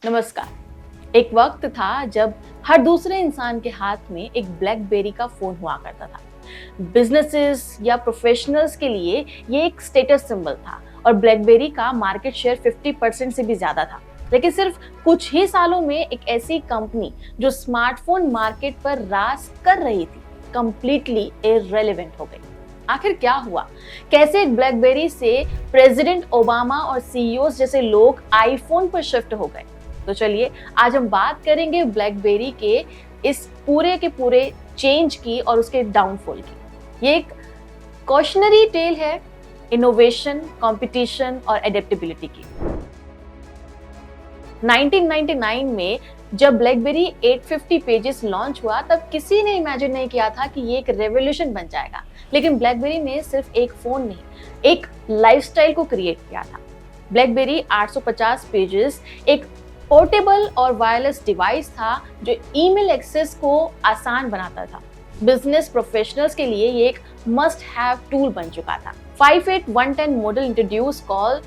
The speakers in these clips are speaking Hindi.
नमस्कार। एक वक्त था जब हर दूसरे इंसान के हाथ में एक ब्लैकबेरी का फोन हुआ करता था। बिजनेसेस या प्रोफेशनल्स के लिए ये एक स्टेटस सिंबल था और ब्लैकबेरी का मार्केट शेयर 50% से भी ज्यादा था। लेकिन सिर्फ कुछ ही सालों में एक ऐसी कंपनी जो स्मार्टफोन मार्केट पर राज कर रही थी, कंप्लीटली इररिलेवेंट हो गई। आखिर क्या हुआ? कैसे एक ब्लैकबेरी से प्रेसिडेंट ओबामा और सीईओ जैसे लोग आईफोन पर शिफ्ट हो गए? तो चलिए आज हम बात करेंगे ब्लैकबेरी के इस पूरे के पूरे चेंज की और उसके डाउनफॉल की। ये एक कॉशनरी टेल है इनोवेशन, कंपटीशन और एडेप्टेबिलिटी की। 1999 में जब ब्लैकबेरी 850 पेजेस लॉन्च हुआ तब किसी ने इमेजिन नहीं किया था कि ये एक रेवोल्यूशन बन जाएगा। लेकिन ब्लैकबेरी ने सिर्फ एक फोन नहीं, एक लाइफस्टाइल को क्रिएट किया था। ब्लैकबेरी 850 पेजेस एक पोर्टेबल और वायरलेस डिवाइस था जो ईमेल एक्सेस को आसान बनाता था। बिजनेस प्रोफेशनल्स के लिए ये एक मस्ट हैव टूल बन चुका था। 58110 model introduce call,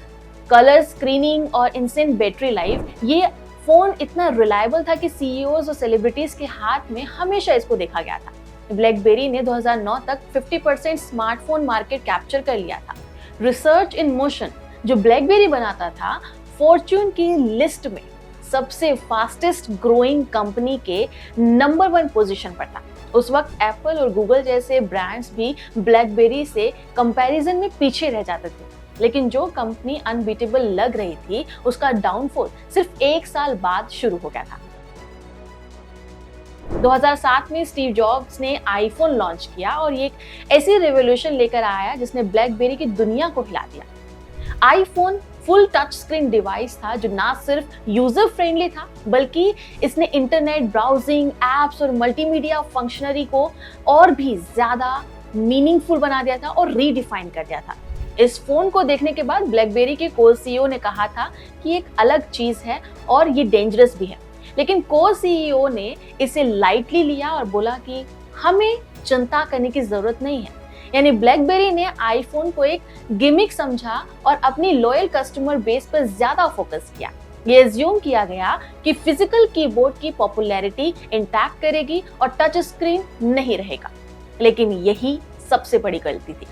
colour screening और इंस्टेंट बैटरी लाइफ। ये फोन इतना रिलायबल था कि सीईओज और सेलिब्रिटीज के हाथ में हमेशा इसको देखा गया था। ब्लैकबेरी ने 2009 तक 50% स्मार्टफोन मार्केट कैप्चर कर लिया था। रिसर्च इन मोशन जो ब्लैकबेरी बनाता था, फॉर्च्यून की लिस्ट में सबसे फास्टेस्ट ग्रोइंग कंपनी के नंबर 1 पोजीशन पर था। उस वक्त एप्पल और गूगल जैसे ब्रांड्स भी ब्लैकबेरी से कंपैरिजन में पीछे रह जाते थे। लेकिन जो कंपनी अनबीटेबल लग रही थी, उसका डाउनफॉल सिर्फ 1 साल बाद शुरू हो गया था। 2007 में स्टीव जॉब्स ने आईफोन लॉन्च किया और ये एक ऐसी रेवोल्यूशन लेकर आया जिसने ब्लैकबेरी की दुनिया को हिला दिया। IPhone full touch screen device था जो ना सिर्फ यूजर फ्रेंडली था बल्कि इसने इंटरनेट ब्राउजिंग, एप्स और मल्टीमीडिया फंक्शनरी को और भी ज्यादा मीनिंगफुल बना दिया था और रीडिफाइन कर दिया था। इस फोन को देखने के बाद ब्लैकबेरी के को सीईओ ने कहा था कि एक अलग चीज है और ये डेंजरस भी है। लेकिन को सीईओ ने इसे लाइटली लिया और बोला कि हमें चिंता करने की जरूरत नहीं है। यानी ब्लैकबेरी ने आईफोन को एक गिमिक समझा और अपनी लॉयल कस्टमर बेस पर ज्यादा फोकस किया। ये एज्यूम किया गया कि फिजिकल कीबोर्ड की पॉपुलैरिटी इंटैक्ट करेगी और टच स्क्रीन नहीं रहेगा। लेकिन यही सबसे बड़ी गलती थी।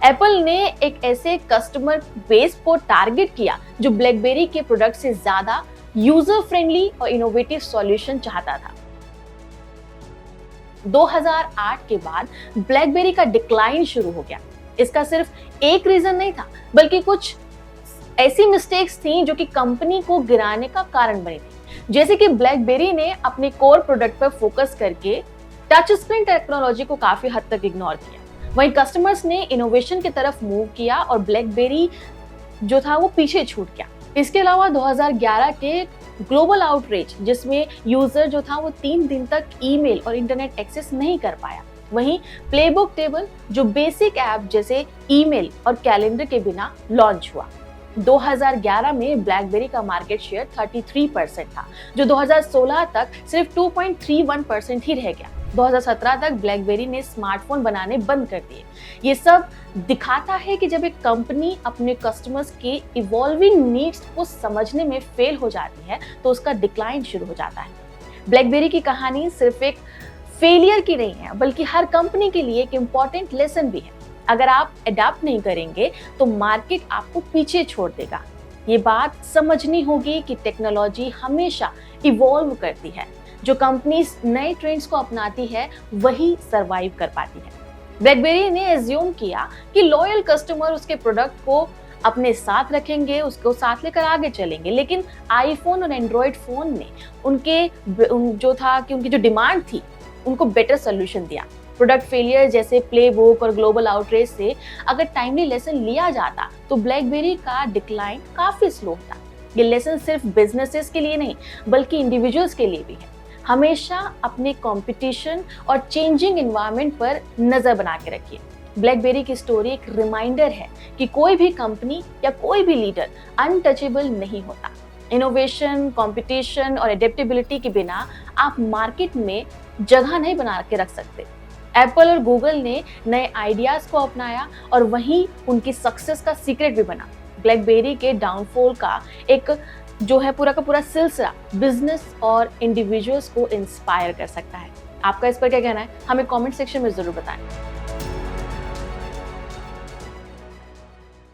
एप्पल ने एक ऐसे कस्टमर बेस को टारगेट किया जो ब्लैकबेरी के प्रोडक्ट से ज्यादा यूजर फ्रेंडली और इनोवेटिव सॉल्यूशन चाहता था। 2008 के बाद ब्लैकबेरी का डिक्लाइन शुरू हो गया। इसका सिर्फ एक रीजन नहीं था बल्कि कुछ ऐसी मिस्टेक्स थी जो कि कंपनी को गिराने का कारण बनी थी। जैसे कि ब्लैकबेरी ने अपने कोर प्रोडक्ट पर फोकस करके टच स्क्रीन टेक्नोलॉजी को काफी हद तक इग्नोर किया। वहीं कस्टमर्स ने इनोवेशन की तरफ मूव किया और ब्लैकबेरी जो था वो पीछे छूट गया। इसके अलावा 2011 के ग्लोबल आउटरीच जिसमें यूजर जो था वो 3 दिन तक ईमेल और इंटरनेट एक्सेस नहीं कर पाया। वहीं प्लेबुक टेबल जो बेसिक ऐप जैसे ईमेल और कैलेंडर के बिना लॉन्च हुआ। 2011 में ब्लैकबेरी का मार्केट शेयर 33% था जो 2016 तक सिर्फ 2.31% ही रह गया। 2017 तक ब्लैकबेरी ने स्मार्टफोन बनाने बंद कर दिए। ये सब दिखाता है कि जब एक कंपनी अपने कस्टमर्स के इवॉल्विंग नीड्स को समझने में फेल हो जाती है तो उसका डिक्लाइन शुरू हो जाता है। ब्लैकबेरी की कहानी सिर्फ एक फेलियर की नहीं है बल्कि हर कंपनी के लिए एक इम्पॉर्टेंट लेसन भी है। अगर आप अडॉप्ट नहीं करेंगे तो मार्केट आपको पीछे छोड़ देगा। ये बात समझनी होगी कि टेक्नोलॉजी हमेशा इवॉल्व करती है। जो कंपनीज नए ट्रेंड्स को अपनाती है वही सरवाइव कर पाती है। ब्लैकबेरी ने एज्यूम किया कि लॉयल कस्टमर उसके प्रोडक्ट को अपने साथ रखेंगे, उसको साथ लेकर आगे चलेंगे। लेकिन आईफोन और एंड्रॉयड फोन ने उनकी जो डिमांड थी उनको बेटर सोल्यूशन दिया। प्रोडक्ट फेलियर जैसे प्लेबुक और ग्लोबल आउटरीच से अगर टाइमली लेसन लिया जाता तो ब्लैकबेरी का डिक्लाइन काफी स्लो होता। ये लेसन सिर्फ बिजनेसेस के लिए नहीं बल्कि इंडिविजुअल्स के लिए भी है। हमेशा अपने कंपटीशन और चेंजिंग एनवायरनमेंट पर नजर बना के रखिए। ब्लैकबेरी की स्टोरी एक रिमाइंडर है कि कोई भी कंपनी या कोई भी लीडर अनटचेबल नहीं होता। इनोवेशन, कंपटीशन और एडेप्टेबिलिटी के बिना आप मार्केट में जगह नहीं बना के रख सकते। एप्पल और गूगल ने नए आइडियाज को अपनाया और वहीं उनकी सक्सेस का सीक्रेट भी बना। ब्लैकबेरी के डाउनफॉल का एक जो है पूरा का पूरा सिलसिला बिजनेस और इंडिविजुअल्स को इंस्पायर कर सकता है। आपका इस पर क्या कहना है? हमें कमेंट सेक्शन में जरूर बताएं।